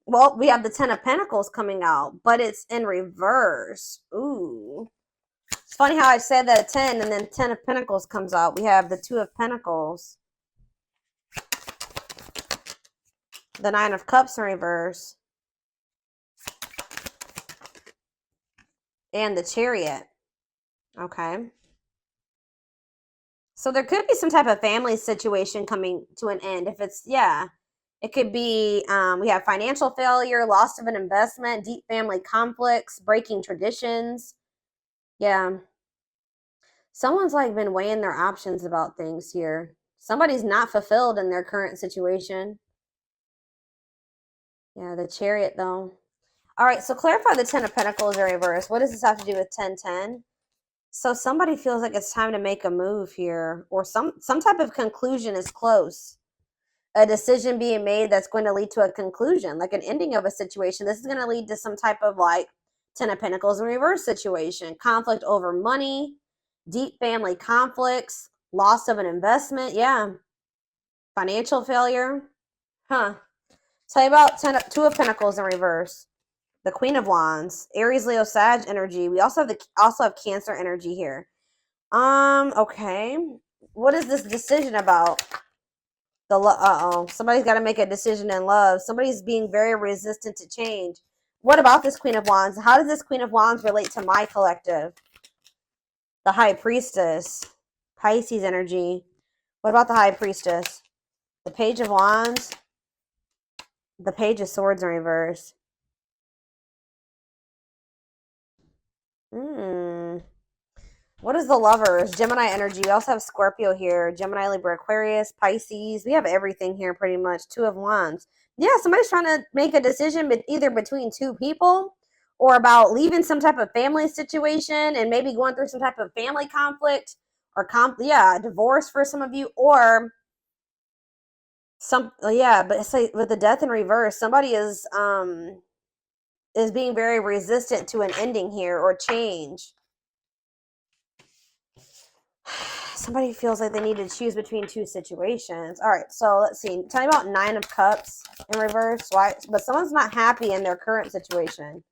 Well, we have the Ten of Pentacles coming out, but it's in reverse. Ooh. It's funny how I said that 10 and then 10 of Pentacles comes out. We have the Two of Pentacles. The Nine of Cups in reverse. And the Chariot. Okay. So there could be some type of family situation coming to an end. If it's, yeah. It could be, we have financial failure, loss of an investment, deep family conflicts, breaking traditions. Yeah. Someone's like been weighing their options about things here. Somebody's not fulfilled in their current situation. Yeah, the Chariot though. All right, so clarify the Ten of Pentacles in reverse. What does this have to do with 1010? So somebody feels like it's time to make a move here, or some type of conclusion is close. A decision being made that's going to lead to a conclusion, like an ending of a situation. This is going to lead to some type of like Ten of Pentacles in reverse situation. Conflict over money, deep family conflicts, loss of an investment. Yeah. Financial failure. Huh. Tell you about Two of Pentacles in reverse. The Queen of Wands, Aries, Leo, Sag energy. We also have Cancer energy here. Okay. What is this decision about? Somebody's got to make a decision in love. Somebody's being very resistant to change. What about this Queen of Wands? How does this Queen of Wands relate to my collective? The High Priestess, Pisces energy. What about the High Priestess? The Page of Wands, the Page of Swords in reverse. What is the Lovers? Gemini energy. We also have Scorpio here. Gemini, Libra, Aquarius, Pisces. We have everything here pretty much. Two of Wands. Yeah, somebody's trying to make a decision either between two people or about leaving some type of family situation and maybe going through some type of family conflict or divorce for some of you, or but it's like with the Death in reverse, somebody is being very resistant to an ending here or change. Somebody feels like they need to choose between two situations. All right, so let's see. Tell me about Nine of Cups in reverse. Why? But someone's not happy in their current situation.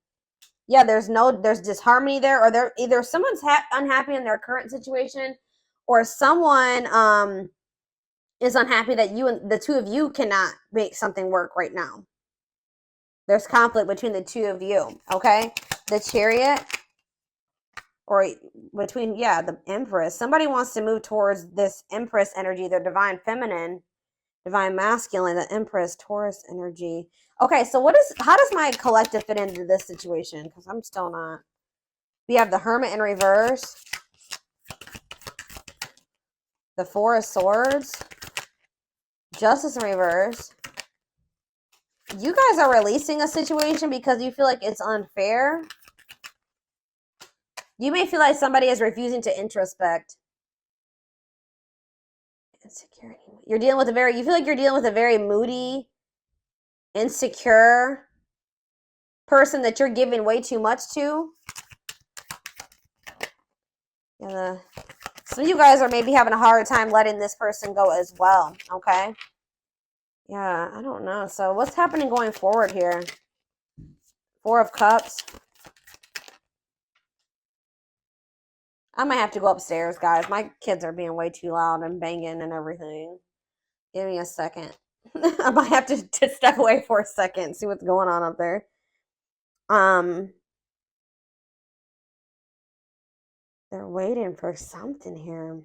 Yeah, there's disharmony there, or there either someone's unhappy in their current situation, or someone is unhappy that you and the two of you cannot make something work right now. There's conflict between the two of you. Okay, the Chariot. Or between, the Empress. Somebody wants to move towards this Empress energy, the divine feminine, divine masculine, the Empress, Taurus energy. Okay, so how does my collective fit into this situation? Because I'm still not. We have the Hermit in reverse, the Four of Swords, Justice in reverse. You guys are releasing a situation because you feel like it's unfair. You may feel like somebody is refusing to introspect. Insecurity. You feel like you're dealing with a very moody, insecure person that you're giving way too much to. Yeah, some of you guys are maybe having a hard time letting this person go as well, okay? Yeah, I don't know. So what's happening going forward here? Four of Cups. I might have to go upstairs, guys. My kids are being way too loud and banging and everything. Give me a second. I might have to step away for a second, see what's going on up there. They're waiting for something here.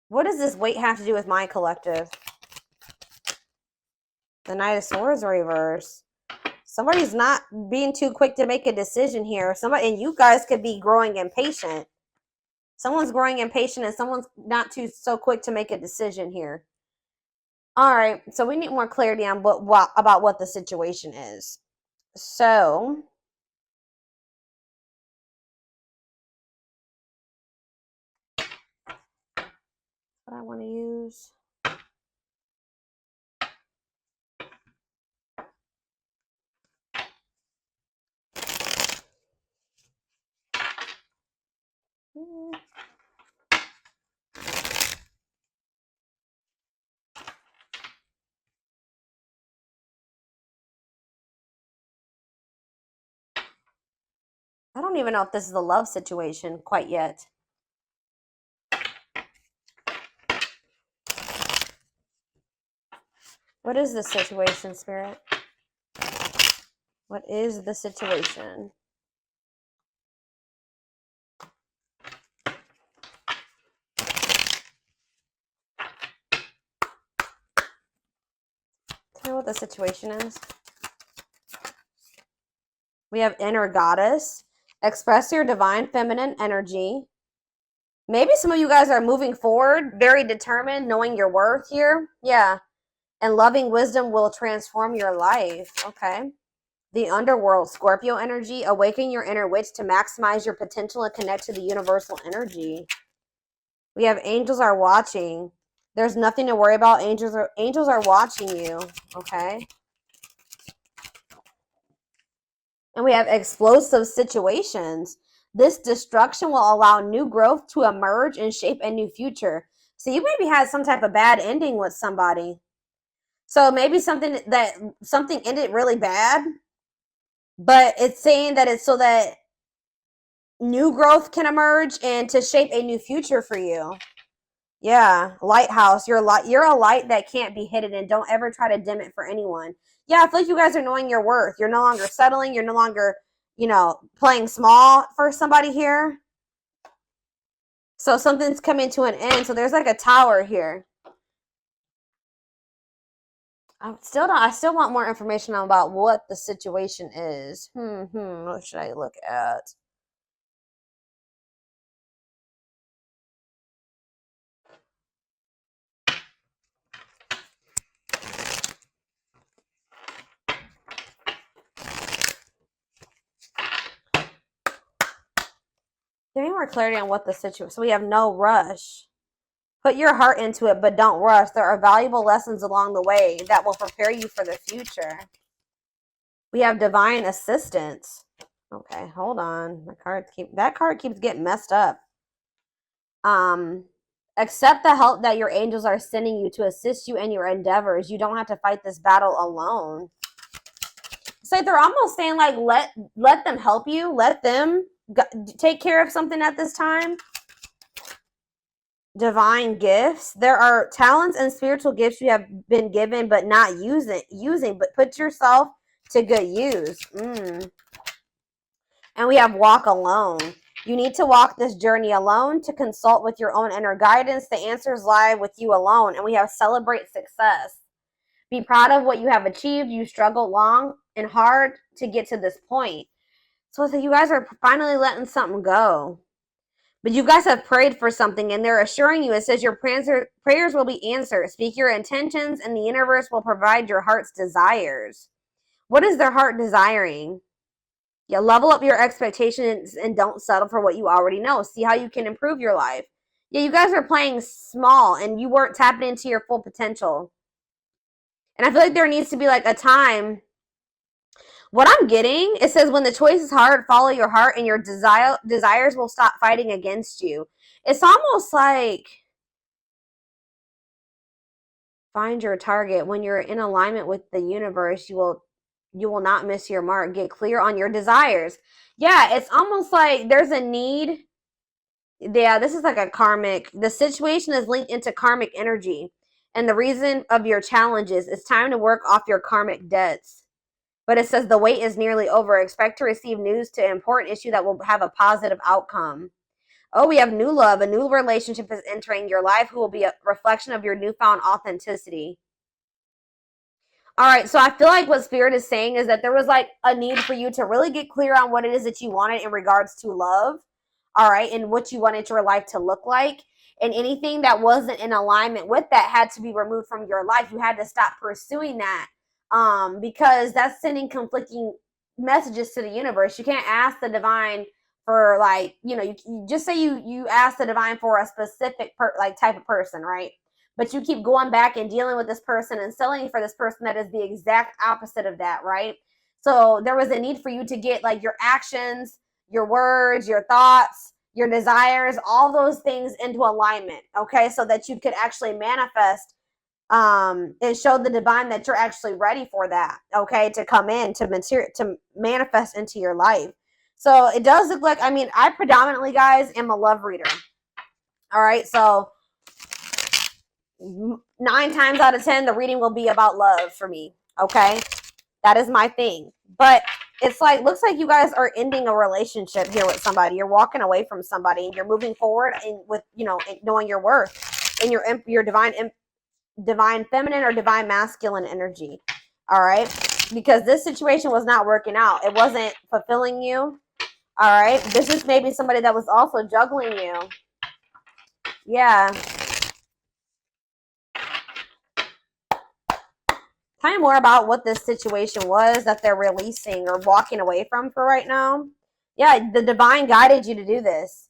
What does this wait have to do with my collective? The Knight of Swords reverse. Somebody's not being too quick to make a decision here. And you guys could be growing impatient. Someone's growing impatient and someone's not so quick to make a decision here. All right, so we need more clarity on about what the situation is. So, what I want to use. don't even know if this is a love situation quite yet. What is the situation, Spirit? What is the situation? Tell me what the situation is. We have inner goddess. Express your divine feminine energy. Maybe some of you guys are moving forward, very determined, knowing your worth here. Yeah. And loving wisdom will transform your life. Okay. The underworld, Scorpio energy. Awaken your inner witch to maximize your potential and connect to the universal energy. We have angels are watching. There's nothing to worry about. Angels are watching you. Okay. And we have explosive situations. This destruction will allow new growth to emerge and shape a new future. So you maybe had some type of bad ending with somebody. So maybe something ended really bad, but it's saying that it's so that new growth can emerge and to shape a new future for you. Yeah, lighthouse. You're a light that can't be hidden, and don't ever try to dim it for anyone. Yeah, I feel like you guys are knowing your worth. You're no longer settling. You're no longer, playing small for somebody here. So something's coming to an end. So there's like a tower here. I still want more information about what the situation is. What should I look at? Give me more clarity on what the situation. So we have no rush. Put your heart into it, but don't rush. There are valuable lessons along the way that will prepare you for the future. We have divine assistance. Okay, hold on. That card keeps getting messed up. Accept the help that your angels are sending you to assist you in your endeavors. You don't have to fight this battle alone. It's like they're almost saying, like, let them help you. Let them take care of something at this time. Divine gifts. There are talents and spiritual gifts you have been given but not using, but put yourself to good use. And we have walk alone. You need to walk this journey alone to consult with your own inner guidance. The answers lie with you alone. And we have celebrate success. Be proud of what you have achieved. You struggled long and hard to get to this point. So you guys are finally letting something go. But you guys have prayed for something, and they're assuring you, it says your prayers will be answered. Speak your intentions, and the universe will provide your heart's desires. What is their heart desiring? Yeah, level up your expectations and don't settle for what you already know. See how you can improve your life. Yeah, you guys are playing small, and you weren't tapping into your full potential. And I feel like there needs to be like a time. What I'm getting, it says when the choice is hard, follow your heart and your desires will stop fighting against you. It's almost like find your target. When you're in alignment with the universe, you will not miss your mark. Get clear on your desires. Yeah, it's almost like there's a need. Yeah, this is like a karmic. The situation is linked into karmic energy. And the reason of your challenges, it's time to work off your karmic debts. But it says the wait is nearly over. Expect to receive news to an important issue that will have a positive outcome. Oh, we have new love. A new relationship is entering your life who will be a reflection of your newfound authenticity. All right, so I feel like what Spirit is saying is that there was like a need for you to really get clear on what it is that you wanted in regards to love, all right, and what you wanted your life to look like. And anything that wasn't in alignment with that had to be removed from your life. You had to stop pursuing that. Because that's sending conflicting messages to the universe. You can't ask the divine for like, you just say you ask the divine for a specific type of person, right? But you keep going back and dealing with this person and selling for this person that is the exact opposite of that, right? So there was a need for you to get like your actions, your words, your thoughts, your desires, all those things into alignment, okay? So that you could actually manifest and show the divine that you're actually ready for that, okay, to come in to manifest into your life. So it does look like, I mean, I predominantly, guys, am a love reader. All right. So 9 times out of 10, the reading will be about love for me. Okay. That is my thing. But it's like, looks like you guys are ending a relationship here with somebody. You're walking away from somebody and you're moving forward and with, you know, knowing your worth and your divine feminine or divine masculine energy. All right. Because this situation was not working out. It wasn't fulfilling you. All right. This is maybe somebody that was also juggling you. Yeah. Tell me more about what this situation was that they're releasing or walking away from for right now. Yeah, the divine guided you to do this.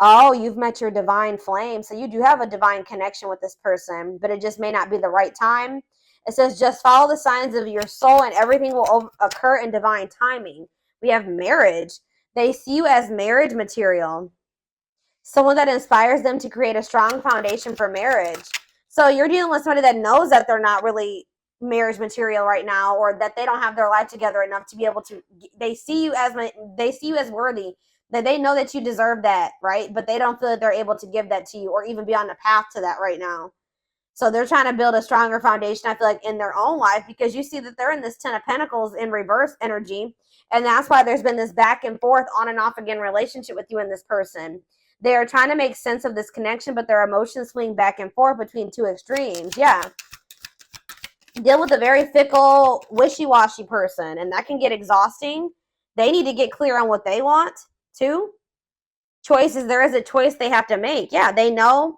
Oh, you've met your divine flame. So you do have a divine connection with this person, but it just may not be the right time. It says just follow the signs of your soul and everything will occur in divine timing. We have marriage. They see you as marriage material. Someone that inspires them to create a strong foundation for marriage. So you're dealing with somebody that knows that they're not really marriage material right now, or that they don't have their life together enough to be able to. They see you as worthy. That they know that you deserve that, right? But they don't feel that they're able to give that to you, or even be on the path to that right now. So they're trying to build a stronger foundation, I feel like, in their own life, because you see that they're in this 10 of Pentacles in reverse energy. And that's why there's been this back and forth, on and off again relationship with you and this person. They are trying to make sense of this connection, but their emotions swing back and forth between two extremes. Yeah. Deal with a very fickle, wishy-washy person, and that can get exhausting. They need to get clear on what they want, too. Choices, there is a choice they have to make. Yeah, they know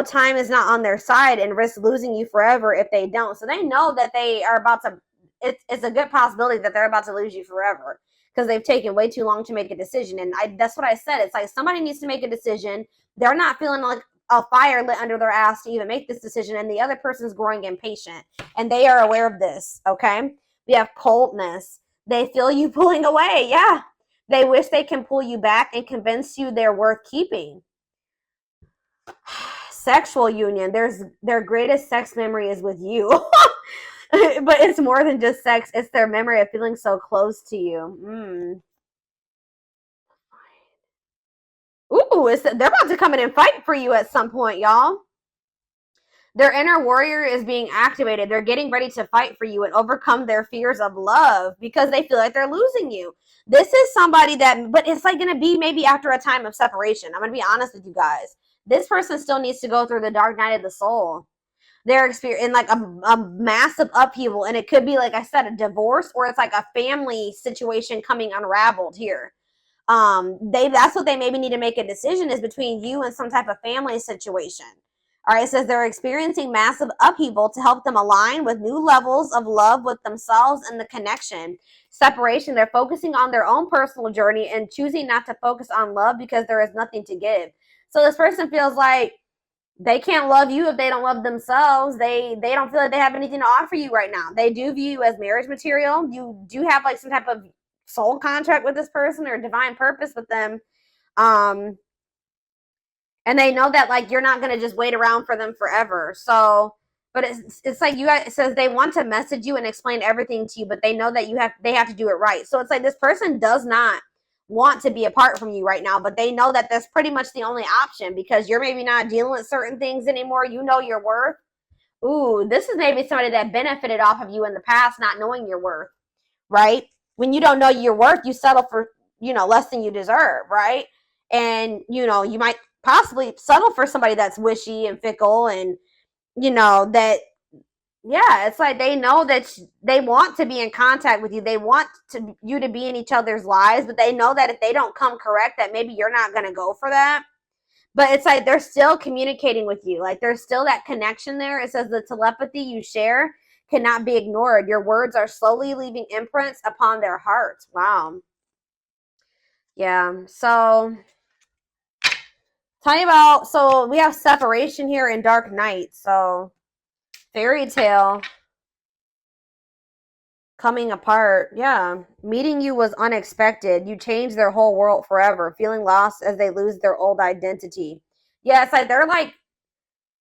time is not on their side and risk losing you forever if they don't. So they know that they are about to, it's a good possibility that they're about to lose you forever because they've taken way too long to make a decision. And that's what I said. It's like somebody needs to make a decision. They're not feeling like a fire lit under their ass to even make this decision. And the other person's growing impatient and they are aware of this. Okay. We have coldness. They feel you pulling away. Yeah. They wish they can pull you back and convince you they're worth keeping. Sexual union. Their greatest sex memory is with you. But it's more than just sex. It's their memory of feeling so close to you. Ooh, they're about to come in and fight for you at some point, y'all. Their inner warrior is being activated. They're getting ready to fight for you and overcome their fears of love because they feel like they're losing you. This is somebody that, but it's like going to be maybe after a time of separation. I'm going to be honest with you guys. This person still needs to go through the dark night of the soul. They're experiencing like a massive upheaval, and it could be, like I said, a divorce, or it's like a family situation coming unraveled here. That's what they maybe need to make a decision, is between you and some type of family situation. All right, it says they're experiencing massive upheaval to help them align with new levels of love with themselves and the connection. Separation, they're focusing on their own personal journey and choosing not to focus on love because there is nothing to give. So this person feels like they can't love you if they don't love themselves. They don't feel like they have anything to offer you right now. They do view you as marriage material. You do have like some type of soul contract with this person or divine purpose with them. And they know that like you're not going to just wait around for them forever. So, but it's like you guys, it says they want to message you and explain everything to you, but they know that they have to do it right. So it's like this person does not want to be apart from you right now, but they know that that's pretty much the only option because you're maybe not dealing with certain things anymore. You know your worth. Ooh, this is maybe somebody that benefited off of you in the past, not knowing your worth, right? When you don't know your worth, you settle for, less than you deserve, right? And, you might possibly settle for somebody that's wishy and fickle and, that, yeah, it's like they know that they want to be in contact with you. They want you to be in each other's lives, but they know that if they don't come correct, that maybe you're not going to go for that. But it's like they're still communicating with you. Like there's still that connection there. It says the telepathy you share cannot be ignored. Your words are slowly leaving imprints upon their hearts. Wow. Yeah. So tell me about, so we have separation here in Dark Night. So fairy tale. Coming apart. Yeah. Meeting you was unexpected. You changed their whole world forever. Feeling lost as they lose their old identity. Yeah, it's like they're like,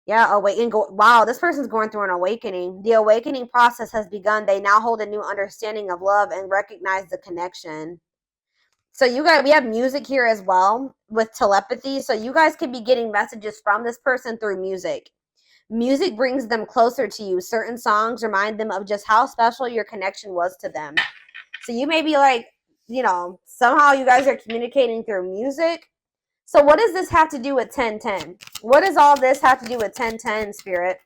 yeah, wow, this person's going through an awakening. The awakening process has begun. They now hold a new understanding of love and recognize the connection. So you guys, we have music here as well with telepathy. So you guys could be getting messages from this person through music. Music brings them closer to you. Certain songs remind them of just how special your connection was to them. So you may be like, you know, somehow you guys are communicating through music. So what does this have to do with 1010? What does all this have to do with 1010, Spirit?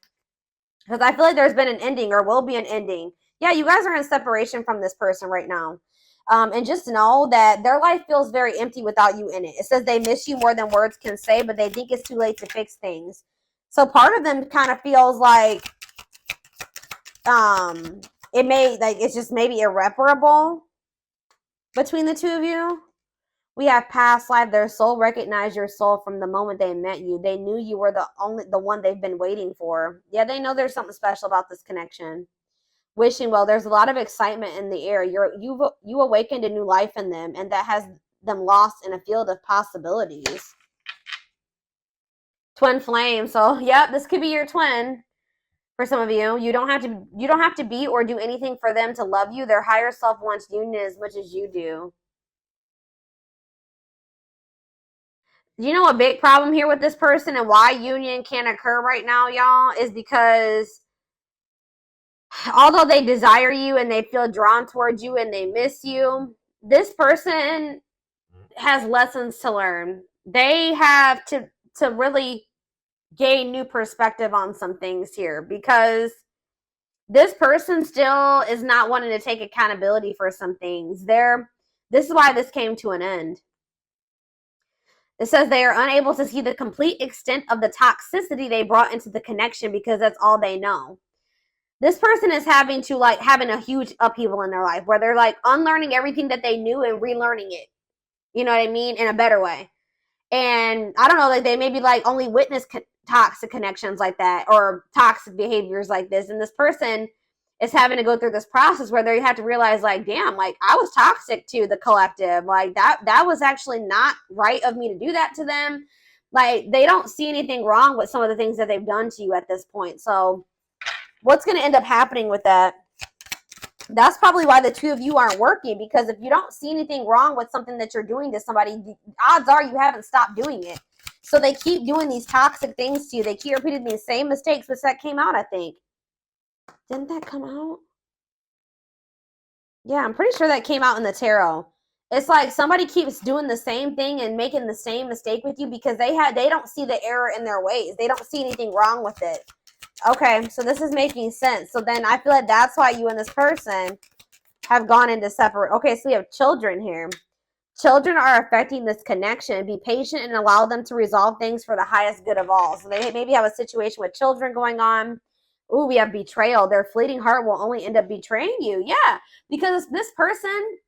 Because I feel like there's been an ending or will be an ending. Yeah, you guys are in separation from this person right now. And just know that their life feels very empty without you in it. It says they miss you more than words can say, but they think it's too late to fix things. So part of them kind of feels like it may, like, it's just maybe irreparable between the two of you. We have past life. Their soul recognized your soul from the moment they met you. They knew you were the one they've been waiting for. Yeah, they know there's something special about this connection. Wishing well, there's a lot of excitement in the air. You awakened a new life in them, and that has them lost in a field of possibilities. Twin flame. So, yep, this could be your twin. For some of you, you don't have to be or do anything for them to love you. Their higher self wants union as much as you do. You know, a big problem here with this person and why union can't occur right now, y'all, is because although they desire you and they feel drawn towards you and they miss you, this person has lessons to learn. They have to really gain new perspective on some things here, because this person still is not wanting to take accountability for some things. This is why this came to an end. It says they are unable to see the complete extent of the toxicity they brought into the connection because that's all they know. This person is having a huge upheaval in their life where they're like unlearning everything that they knew and relearning it. You know what I mean? In a better way. And I don't know, like they maybe like only witness toxic connections like that or toxic behaviors like this. And this person is having to go through this process where they have to realize, like, damn, like I was toxic to the collective. Like that was actually not right of me to do that to them. Like they don't see anything wrong with some of the things that they've done to you at this point. So what's going to end up happening with that? That's probably why the two of you aren't working, because if you don't see anything wrong with something that you're doing to somebody, the odds are you haven't stopped doing it. So they keep doing these toxic things to you. They keep repeating these same mistakes, which that came out, I think. Didn't that come out? Yeah, I'm pretty sure that came out in the tarot. It's like somebody keeps doing the same thing and making the same mistake with you because they don't see the error in their ways. They don't see anything wrong with it. Okay, so this is making sense. So then I feel like that's why you and this person have gone into separate. Okay, so we have children here. Children are affecting this connection. Be patient and allow them to resolve things for the highest good of all. So they maybe have a situation with children going on. Ooh, we have betrayal. Their fleeting heart will only end up betraying you. Yeah, because this person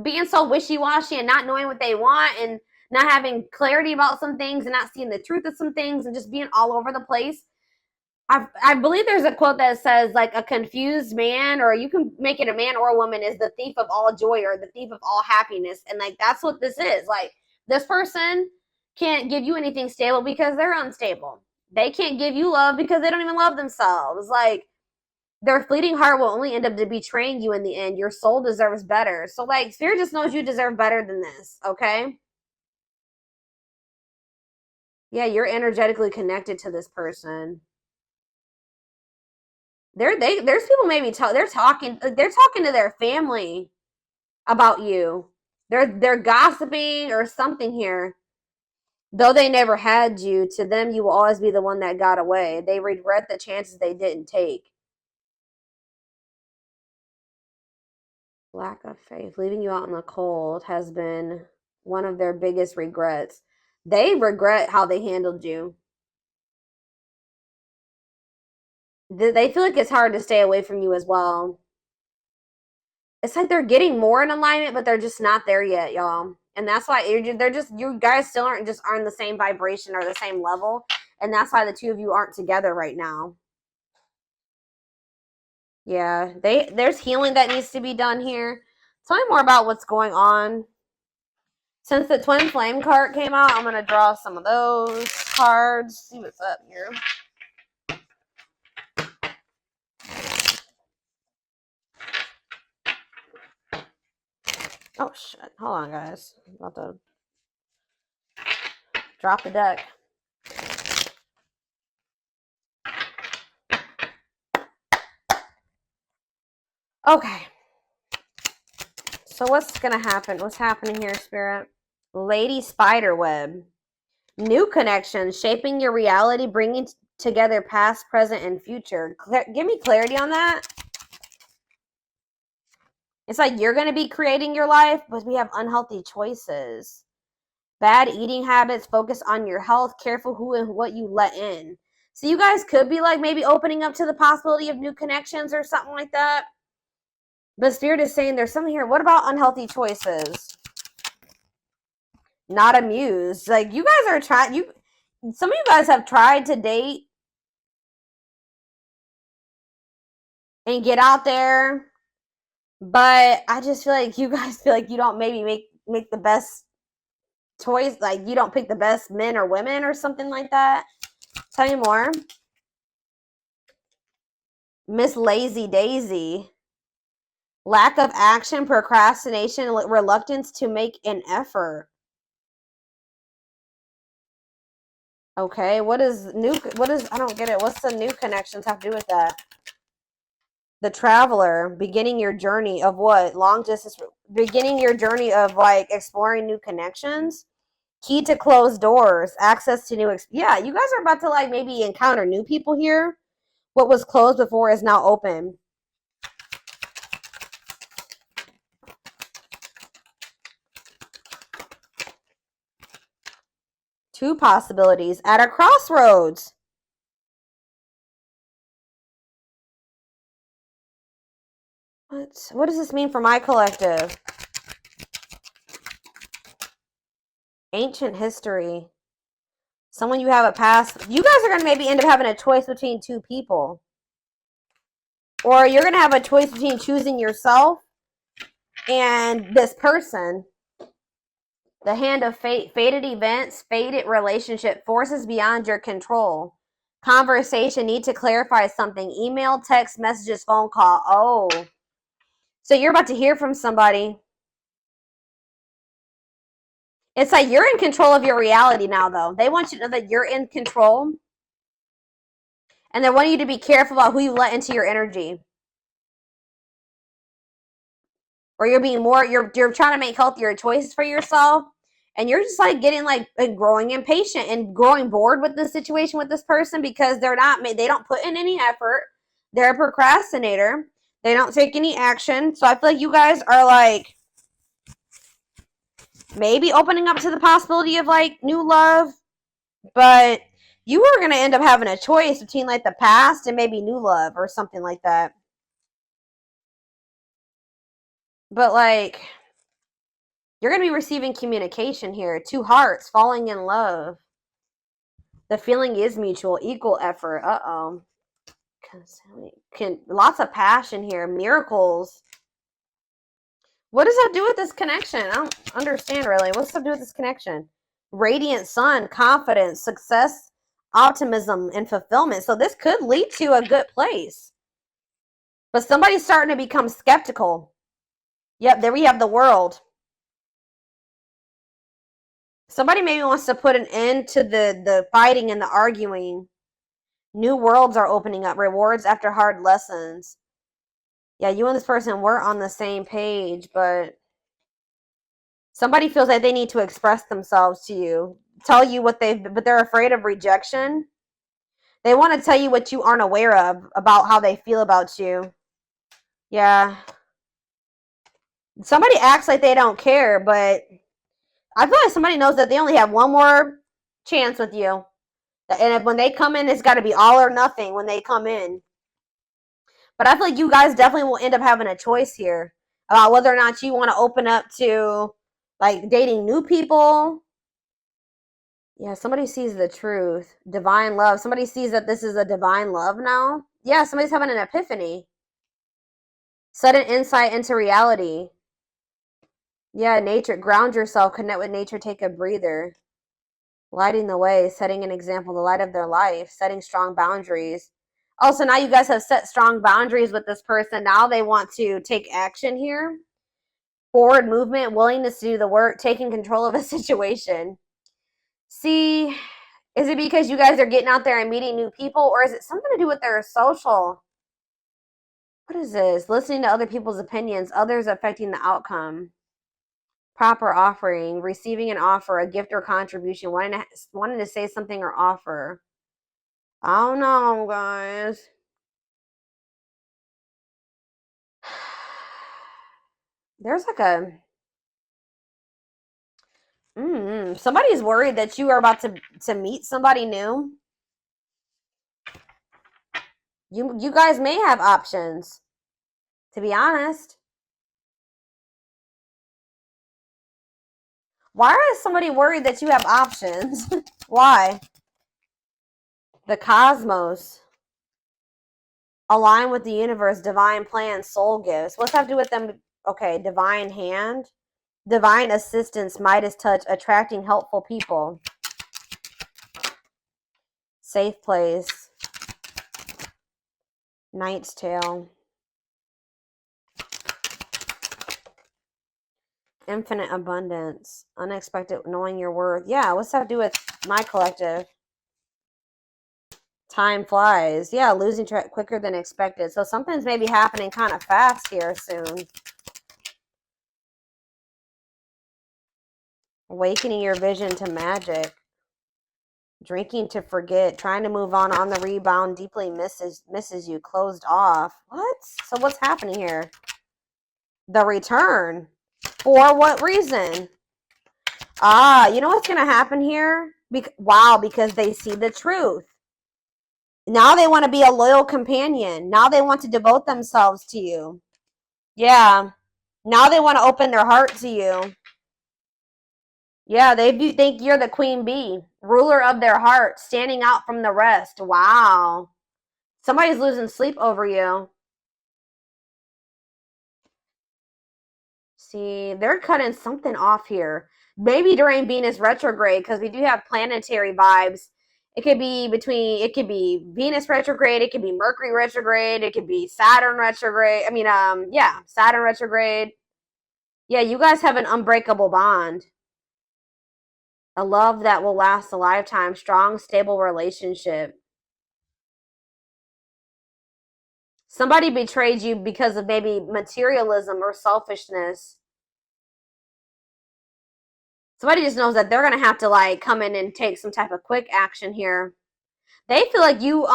being so wishy-washy and not knowing what they want and not having clarity about some things and not seeing the truth of some things and just being all over the place. I believe there's a quote that says, like, a confused man, or you can make it a man or a woman, is the thief of all joy or the thief of all happiness. And, like, that's what this is. Like, this person can't give you anything stable because they're unstable. They can't give you love because they don't even love themselves. Like, their fleeting heart will only end up betraying you in the end. Your soul deserves better. So, like, Spirit just knows you deserve better than this, okay? Yeah, you're energetically connected to this person. There's people maybe they're talking to their family about you. They're gossiping or something here. Though they never had you, to them you will always be the one that got away. They regret the chances they didn't take. Lack of faith, leaving you out in the cold has been one of their biggest regrets. They regret how they handled you. They feel like it's hard to stay away from you as well. It's like they're getting more in alignment, but they're just not there yet, y'all. And that's why you guys still aren't the same vibration or the same level. And that's why the two of you aren't together right now. Yeah, there's healing that needs to be done here. Tell me more about what's going on. Since the twin flame card came out, I'm going to draw some of those cards. See what's up here. Oh, shit. Hold on, guys. I'm about to drop the deck. Okay. So what's going to happen? What's happening here, Spirit? Lady Spiderweb. New connections, shaping your reality, bringing together past, present, and future. Give me clarity on that. It's like you're going to be creating your life, but we have unhealthy choices. Bad eating habits, focus on your health, careful who and what you let in. So you guys could be like maybe opening up to the possibility of new connections or something like that. But Spirit is saying there's something here. What about unhealthy choices? Not amused. Like you guys are trying, some of you guys have tried to date and get out there, but I just feel like you guys feel like you don't maybe make the best choice, like you don't pick the best men or women or something like that. Tell me more. Miss Lazy Daisy. Lack of action, procrastination, reluctance to make an effort. Okay, I don't get it. What's the new connections have to do with that? The Traveler, beginning your journey of what? Long distance, beginning your journey of like exploring new connections. Key to closed doors, access to new, yeah, you guys are about to like maybe encounter new people here. What was closed before is now open. Two possibilities at a crossroads. What does this mean for my collective? Ancient history. Someone you have a past. You guys are going to maybe end up having a choice between two people. Or you're going to have a choice between choosing yourself and this person. The Hand of Fate. Fated events, fated relationship, forces beyond your control. Conversation, need to clarify something. Email, text, messages, phone call. Oh. So you're about to hear from somebody. It's like you're in control of your reality now, though. They want you to know that you're in control. And they want you to be careful about who you let into your energy. Or you're being more, you're trying to make healthier choices for yourself. And you're just like getting like growing impatient and growing bored with the situation with this person because they don't put in any effort. They're a procrastinator. They don't take any action. So I feel like you guys are like maybe opening up to the possibility of like new love. But you are going to end up having a choice between like the past and maybe new love or something like that. But like, you're going to be receiving communication here. Two hearts falling in love. The feeling is mutual, equal effort. Uh-oh. Lots of passion here. Miracles. What does that do with this connection? I don't understand really. What's that do with this connection? Radiant sun, confidence, success, optimism, and fulfillment. So this could lead to a good place. But somebody's starting to become skeptical. Yep, there we have the World. Somebody maybe wants to put an end to the fighting and the arguing. New worlds are opening up. Rewards after hard lessons. Yeah, you and this person were on the same page, but somebody feels like they need to express themselves to you. Tell you but they're afraid of rejection. They want to tell you what you aren't aware of about how they feel about you. Yeah. Somebody acts like they don't care, but I feel like somebody knows that they only have one more chance with you. And when they come in, it's got to be all or nothing when they come in. But I feel like you guys definitely will end up having a choice here about whether or not you want to open up to like dating new people. Yeah, somebody sees the truth. Divine love. Somebody sees that this is a divine love now. Yeah, somebody's having an epiphany. Sudden insight into reality. Yeah, nature. Ground yourself. Connect with nature. Take a breather. Lighting the way. Setting an example. The light of their life. Setting strong boundaries. Oh, so now you guys have set strong boundaries with this person. Now they want to take action here. Forward movement, willingness to do the work, taking control of a situation. See, is it because you guys are getting out there and meeting new people, or is it something to do with their social? What is this? Listening to other people's opinions, others affecting the outcome. Proper offering, receiving an offer, a gift or contribution, wanting to say something or offer. I don't know, guys. There's like a somebody's worried that you are about to meet somebody new. You guys may have options, to be honest. Why is somebody worried that you have options? Why? The cosmos. Align with the universe, divine plan, soul gifts. What's that have to do with them? Okay, divine hand. Divine assistance, Midas touch, attracting helpful people. Safe place. Knight's tale. Infinite abundance. Unexpected, knowing your worth. Yeah, what's that have to do with my collective? Time flies. Yeah, losing track quicker than expected. So something's maybe happening kind of fast here soon. Awakening your vision to magic. Drinking to forget. Trying to move on the rebound. Deeply misses you. Closed off. What? So what's happening here? The return. For what reason? You know what's going to happen here? Wow, because they see the truth. Now they want to be a loyal companion. Now they want to devote themselves to you. Yeah. Now they want to open their heart to you. Yeah, they do think you're the queen bee, ruler of their heart, standing out from the rest. Wow. Somebody's losing sleep over you. See, they're cutting something off here. Maybe during Venus retrograde, because we do have planetary vibes. It could be Venus retrograde, it could be Mercury retrograde, it could be Saturn retrograde. Saturn retrograde. Yeah, you guys have an unbreakable bond. A love that will last a lifetime. Strong, stable relationship. Somebody betrayed you because of maybe materialism or selfishness. Somebody just knows that they're going to have to like come in and take some type of quick action here. They feel like you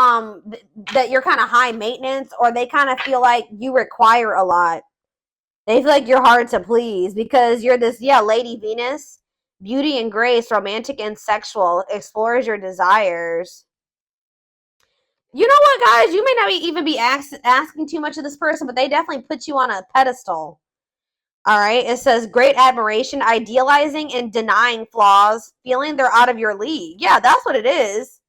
that you're kind of high maintenance, or they kind of feel like you require a lot. They feel like you're hard to please because you're this Lady Venus, beauty and grace, romantic and sexual, explores your desires. You know what, guys? You may not even be asking too much of this person, but they definitely put you on a pedestal. All right. It says great admiration, idealizing and denying flaws, feeling they're out of your league. Yeah, that's what it is.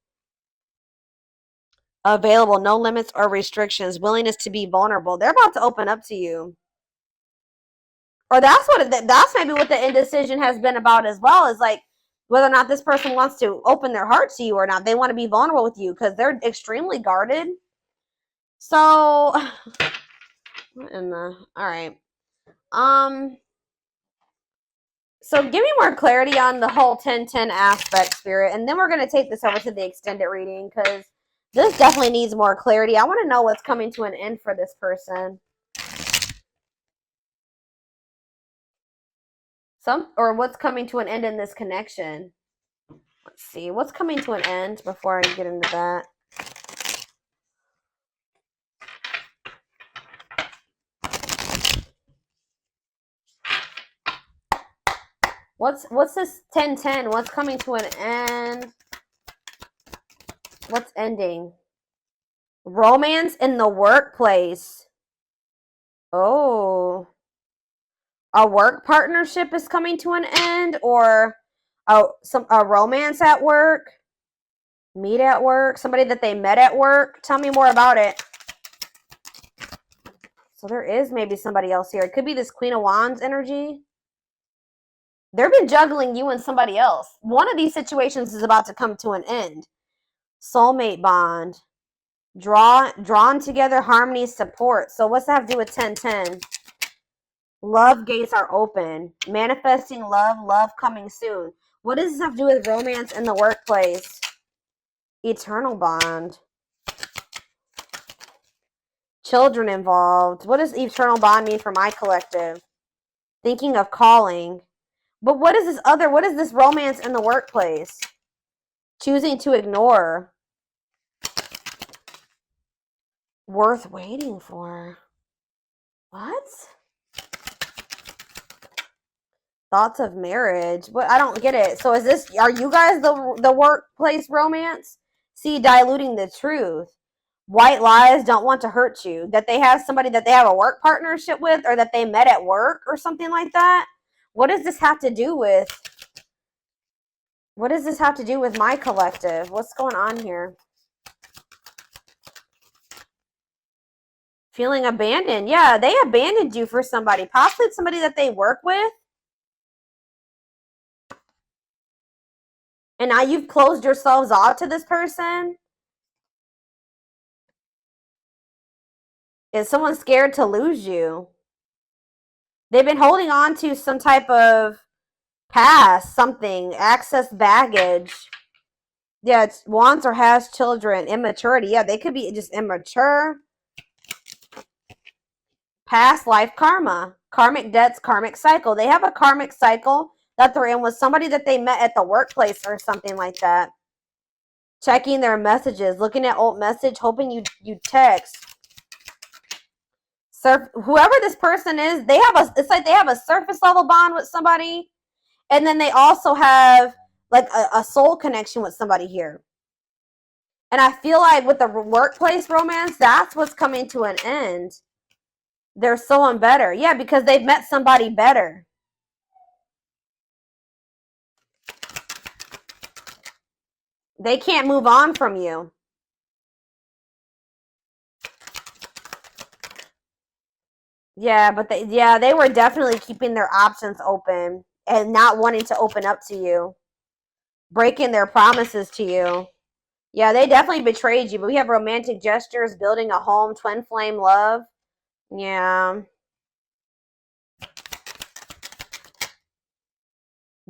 Available, no limits or restrictions, willingness to be vulnerable. They're about to open up to you. Or that's maybe what the indecision has been about as well, is like whether or not this person wants to open their heart to you or not. They want to be vulnerable with you because they're extremely guarded. So, all right. So give me more clarity on the whole 10-10 aspect, Spirit, and then we're going to take this over to the extended reading because this definitely needs more clarity. I want to know what's coming to an end for this person. Or what's coming to an end in this connection. Let's see. What's coming to an end before I get into that? What's this 10-10? What's coming to an end? What's ending? Romance in the workplace. Oh. A work partnership is coming to an end, or a romance at work, meet at work, somebody that they met at work. Tell me more about it. So there is maybe somebody else here. It could be this Queen of Wands energy. They've been juggling you and somebody else. One of these situations is about to come to an end. Soulmate bond. Drawn together, harmony, support. So what's that have to do with 10-10? Love gates are open. Manifesting love, love coming soon. What does this have to do with romance in the workplace? Eternal bond. Children involved. What does eternal bond mean for my collective? Thinking of calling. But what is this romance in the workplace? Choosing to ignore. Worth waiting for. What? Thoughts of marriage. What? I don't get it. So are you guys the workplace romance? See, diluting the truth. White lies, don't want to hurt you. That they have somebody that they have a work partnership with, or that they met at work or something like that. What does this have to do with? What does this have to do with my collective? What's going on here? Feeling abandoned. Yeah, they abandoned you for somebody. Possibly somebody that they work with. And now you've closed yourselves off to this person. Is someone scared to lose you? They've been holding on to some type of past, something, access baggage. Yeah, it's wants or has children, immaturity. Yeah, they could be just immature. Past life karma, karmic debts, karmic cycle. They have a karmic cycle that they're in with somebody that they met at the workplace or something like that. Checking their messages, looking at old message, hoping you text. Whoever this person is, it's like they have a surface level bond with somebody, and then they also have like a soul connection with somebody here. And I feel like with the workplace romance, that's what's coming to an end. There's someone better. Yeah, because they've met somebody better. They can't move on from you. Yeah, but they were definitely keeping their options open and not wanting to open up to you. Breaking their promises to you. Yeah, they definitely betrayed you, but we have romantic gestures, building a home, twin flame love. Yeah.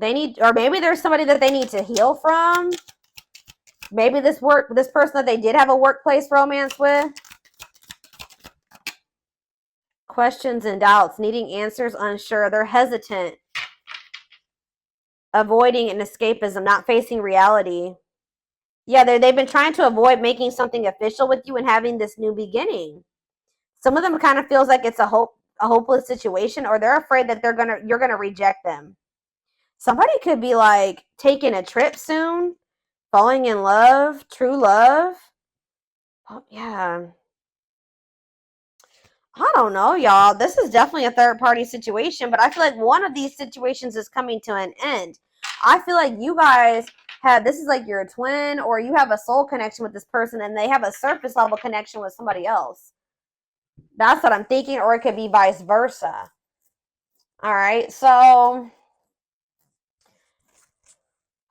Or maybe there's somebody that they need to heal from. Maybe this person that they did have a workplace romance with. Questions and doubts, needing answers, unsure. They're hesitant. Avoiding an escapism, not facing reality. Yeah, they've been trying to avoid making something official with you and having this new beginning. Some of them kind of feels like it's a hopeless situation, or they're afraid that you're gonna reject them. Somebody could be like taking a trip soon, falling in love, true love. Oh, yeah. I don't know, y'all. This is definitely a third party situation, but I feel like one of these situations is coming to an end. I feel like you guys this is like your twin, or you have a soul connection with this person and they have a surface level connection with somebody else. That's what I'm thinking, or it could be vice versa. All right, so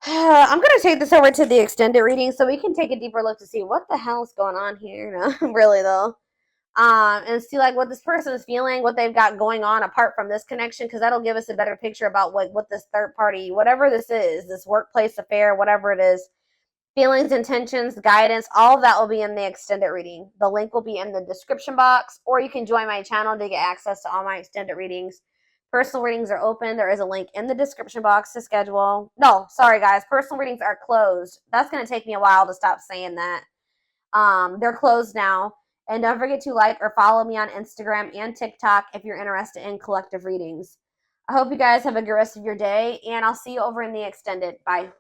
I'm going to take this over to the extended reading so we can take a deeper look to see what the hell is going on here. No, really, though. And see like what this person is feeling, what they've got going on apart from this connection, because that'll give us a better picture about what this third party, whatever this is, this workplace affair, whatever it is, feelings, intentions, guidance, all of that will be in the extended reading. The link will be in the description box, or you can join my channel to get access to all my extended readings. Personal readings are open. There is a link in the description box to schedule. No, sorry guys, personal readings are closed. That's going to take me a while to stop saying that. They're closed now. And don't forget to like or follow me on Instagram and TikTok if you're interested in collective readings. I hope you guys have a good rest of your day, and I'll see you over in the extended. Bye.